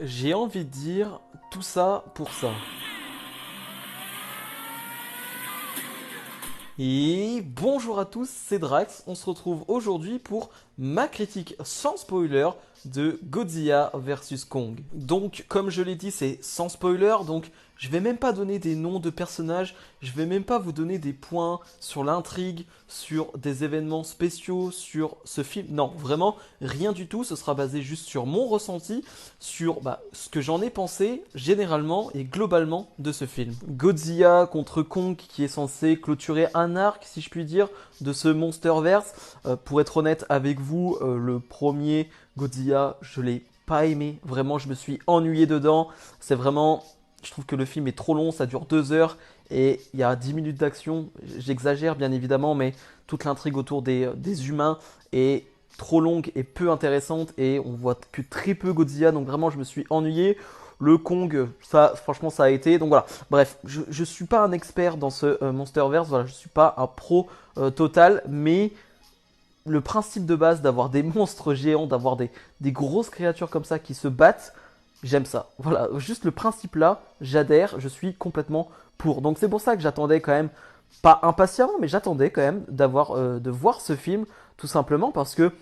J'ai envie de dire tout ça pour ça. Et bonjour à tous, c'est Drax. On se retrouve aujourd'hui pour ma critique sans spoiler de Godzilla vs Kong. Donc, comme je l'ai dit, c'est sans spoiler, donc je vais même pas donner des noms de personnages, je vais même pas vous donner des points sur l'intrigue, sur des événements spéciaux, sur ce film. Non, vraiment rien du tout. Ce sera basé juste sur mon ressenti, sur ce que j'en ai pensé généralement et globalement de ce film. Godzilla contre Kong qui est censé clôturer un arc, si je puis dire, de ce Monsterverse. Pour être honnête avec vous, le premier Godzilla, je l'ai pas aimé. Vraiment, je me suis ennuyé dedans. C'est vraiment... Je trouve que le film est trop long, ça dure 2 heures et il y a 10 minutes d'action. J'exagère bien évidemment, mais toute l'intrigue autour des humains est trop longue et peu intéressante et on voit que très peu Godzilla, donc vraiment je me suis ennuyé. Le Kong, ça, franchement, ça a été. Donc voilà. Bref, je suis pas un expert dans ce Monsterverse. Voilà, je suis pas un pro total, mais le principe de base d'avoir des monstres géants, d'avoir des grosses créatures comme ça qui se battent, j'aime ça. Voilà, juste le principe là, j'adhère, je suis complètement pour. Donc c'est pour ça que j'attendais quand même, pas impatiemment, mais j'attendais quand même de voir ce film, tout simplement parce que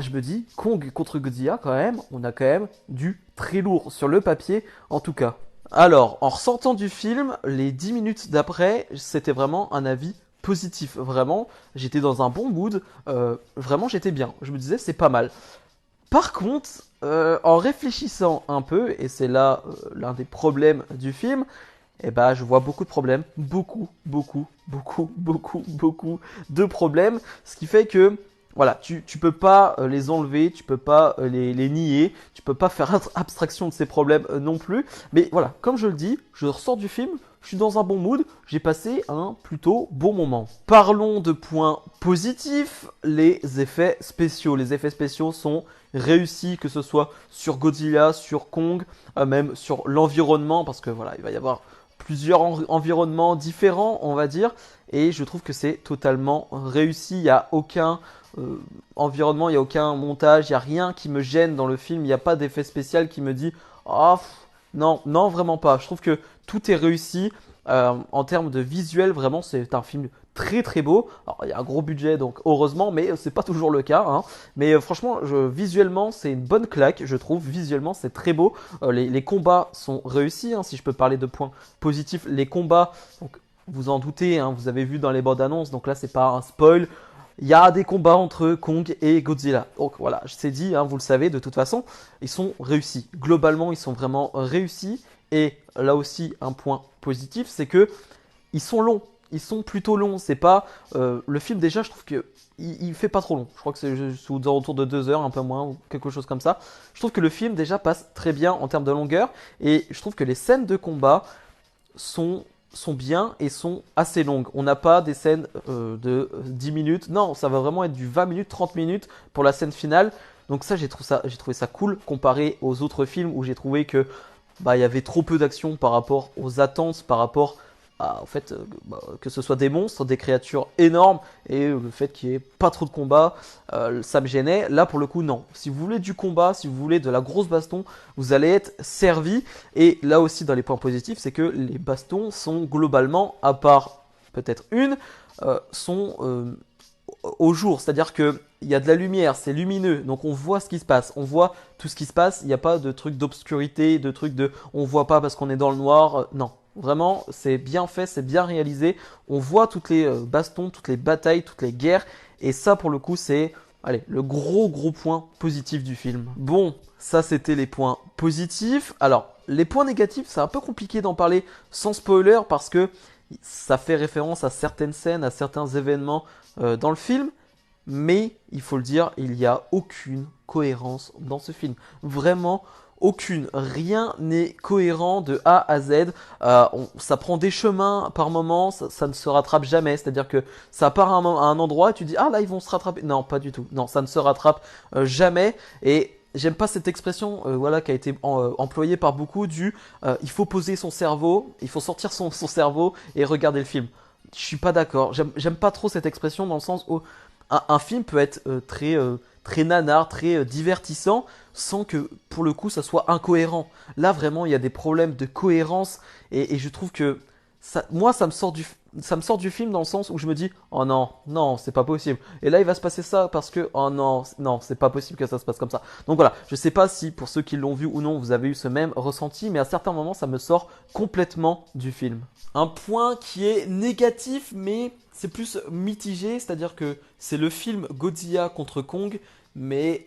je me dis, Kong contre Godzilla, quand même, on a quand même du très lourd sur le papier, en tout cas. Alors, en ressortant du film, les 10 minutes d'après, c'était vraiment un avis positif. Vraiment, j'étais dans un bon mood. Vraiment, j'étais bien. Je me disais, c'est pas mal. Par contre, en réfléchissant un peu, et c'est là l'un des problèmes du film, je vois beaucoup de problèmes. Beaucoup de problèmes. Ce qui fait que, voilà, tu peux pas les enlever, tu peux pas les nier, tu peux pas faire abstraction de ces problèmes non plus. Mais voilà, comme je le dis, je ressors du film, je suis dans un bon mood, j'ai passé un plutôt bon moment. Parlons de points positifs, les effets spéciaux. Les effets spéciaux sont réussis, que ce soit sur Godzilla, sur Kong, même sur l'environnement, parce que voilà, il va y avoir plusieurs environnements différents, on va dire, et je trouve que c'est totalement réussi. Il n'y a aucun environnement, il n'y a aucun montage, il n'y a rien qui me gêne dans le film, il n'y a pas d'effet spécial qui me dit oh, non, non, vraiment pas. Je trouve que tout est réussi. En termes de visuel, vraiment, c'est un film très très beau. Alors, il y a un gros budget, donc heureusement, mais c'est pas toujours le cas. Hein. Mais franchement, visuellement, c'est une bonne claque, je trouve. Visuellement, c'est très beau. Les combats sont réussis, hein, si je peux parler de points positifs. Les combats, donc, vous en doutez, hein, vous avez vu dans les bandes annonces, donc là, c'est pas un spoil. Il y a des combats entre Kong et Godzilla. Donc voilà, je t'ai dit, hein, vous le savez, de toute façon, ils sont réussis. Globalement, ils sont vraiment réussis. Et là aussi, un point positif, c'est que ils sont longs. Ils sont plutôt longs. C'est pas le film déjà. Je trouve que il fait pas trop long. Je crois que c'est aux alentours de 2 heures, un peu moins ou quelque chose comme ça. Je trouve que le film déjà passe très bien en termes de longueur et je trouve que les scènes de combat sont bien et sont assez longues. On n'a pas des scènes de 10 minutes. Non, ça va vraiment être du 20 minutes, 30 minutes pour la scène finale. Donc ça, j'ai trouvé ça cool comparé aux autres films où j'ai trouvé que il y avait trop peu d'action par rapport aux attentes, par rapport à, en fait, que ce soit des monstres, des créatures énormes, et le fait qu'il n'y ait pas trop de combat, ça me gênait. Là, pour le coup, non. Si vous voulez du combat, si vous voulez de la grosse baston, vous allez être servi. Et là aussi, dans les points positifs, c'est que les bastons sont globalement, à part peut-être une, sont au jour, c'est-à-dire que il y a de la lumière, c'est lumineux, donc on voit ce qui se passe, on voit tout ce qui se passe, il n'y a pas de truc d'obscurité, de truc de on voit pas parce qu'on est dans le noir, non. Vraiment, c'est bien fait, c'est bien réalisé. On voit toutes les bastons, toutes les batailles, toutes les guerres. Et ça, pour le coup, c'est allez, le gros point positif du film. Bon, ça, c'était les points positifs. Alors, les points négatifs, c'est un peu compliqué d'en parler sans spoiler parce que ça fait référence à certaines scènes, à certains événements dans le film, mais il faut le dire, il n'y a aucune cohérence dans ce film. Vraiment aucune. Rien n'est cohérent de A à Z. Ça prend des chemins par moment, ça ne se rattrape jamais. C'est-à-dire que ça part à un endroit et tu dis ah là ils vont se rattraper. Non, pas du tout. Non, ça ne se rattrape jamais. Et j'aime pas cette expression voilà, qui a été employée par beaucoup du il faut poser son cerveau, il faut sortir son cerveau et regarder le film. Je suis pas d'accord. J'aime pas trop cette expression dans le sens où un film peut être très très nanar, très divertissant, sans que pour le coup ça soit incohérent. Là vraiment il y a des problèmes de cohérence et je trouve que moi ça me sort du film dans le sens où je me dis oh non, non, c'est pas possible. Et là il va se passer ça parce que oh non, non, c'est pas possible que ça se passe comme ça. Donc voilà, je sais pas si pour ceux qui l'ont vu ou non vous avez eu ce même ressenti, mais à certains moments ça me sort complètement du film. Un point qui est négatif, mais c'est plus mitigé, c'est-à-dire que c'est le film Godzilla contre Kong, mais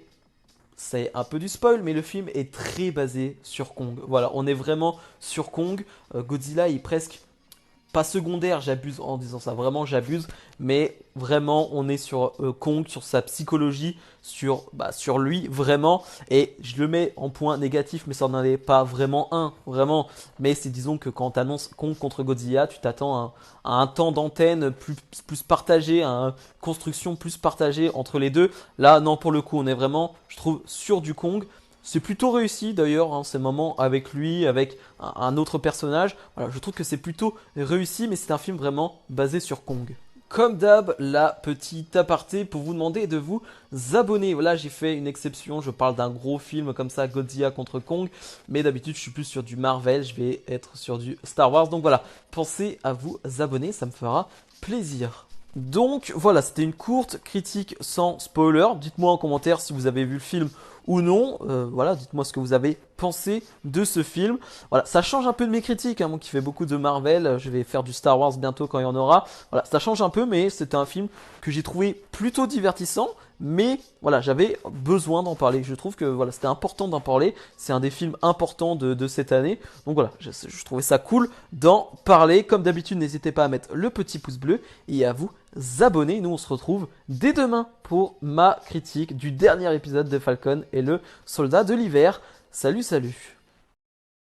c'est un peu du spoil, mais le film est très basé sur Kong. Voilà, on est vraiment sur Kong. Godzilla est presque pas secondaire, j'abuse en disant ça, vraiment j'abuse, mais vraiment on est sur Kong, sur sa psychologie, sur lui vraiment, et je le mets en point négatif, mais ça n'en est pas vraiment un, vraiment, mais c'est disons que quand tu annonces Kong contre Godzilla, tu t'attends à un temps d'antenne plus partagé, à une construction plus partagée entre les deux. Là non, pour le coup on est vraiment, je trouve, sur du Kong. C'est plutôt réussi d'ailleurs, hein, ces moments avec lui, avec un autre personnage. Voilà, je trouve que c'est plutôt réussi, mais c'est un film vraiment basé sur Kong. Comme d'hab, la petite aparté pour vous demander de vous abonner. Voilà, j'ai fait une exception, je parle d'un gros film comme ça, Godzilla contre Kong. Mais d'habitude, je suis plus sur du Marvel, je vais être sur du Star Wars. Donc voilà, pensez à vous abonner, ça me fera plaisir. Donc voilà, c'était une courte critique sans spoiler. Dites-moi en commentaire si vous avez vu le film ou non. Voilà, dites-moi ce que vous avez pensé de ce film. Voilà, ça change un peu de mes critiques, hein, moi qui fais beaucoup de Marvel. Je vais faire du Star Wars bientôt quand il y en aura. Voilà, ça change un peu, mais c'était un film que j'ai trouvé plutôt divertissant. Mais voilà, j'avais besoin d'en parler. Je trouve que voilà, c'était important d'en parler. C'est un des films importants de cette année. Donc voilà, je trouvais ça cool d'en parler. Comme d'habitude, n'hésitez pas à mettre le petit pouce bleu et à vous abonner. Nous, on se retrouve dès demain pour ma critique du dernier épisode de Falcon et le Soldat de l'hiver. Salut, salut!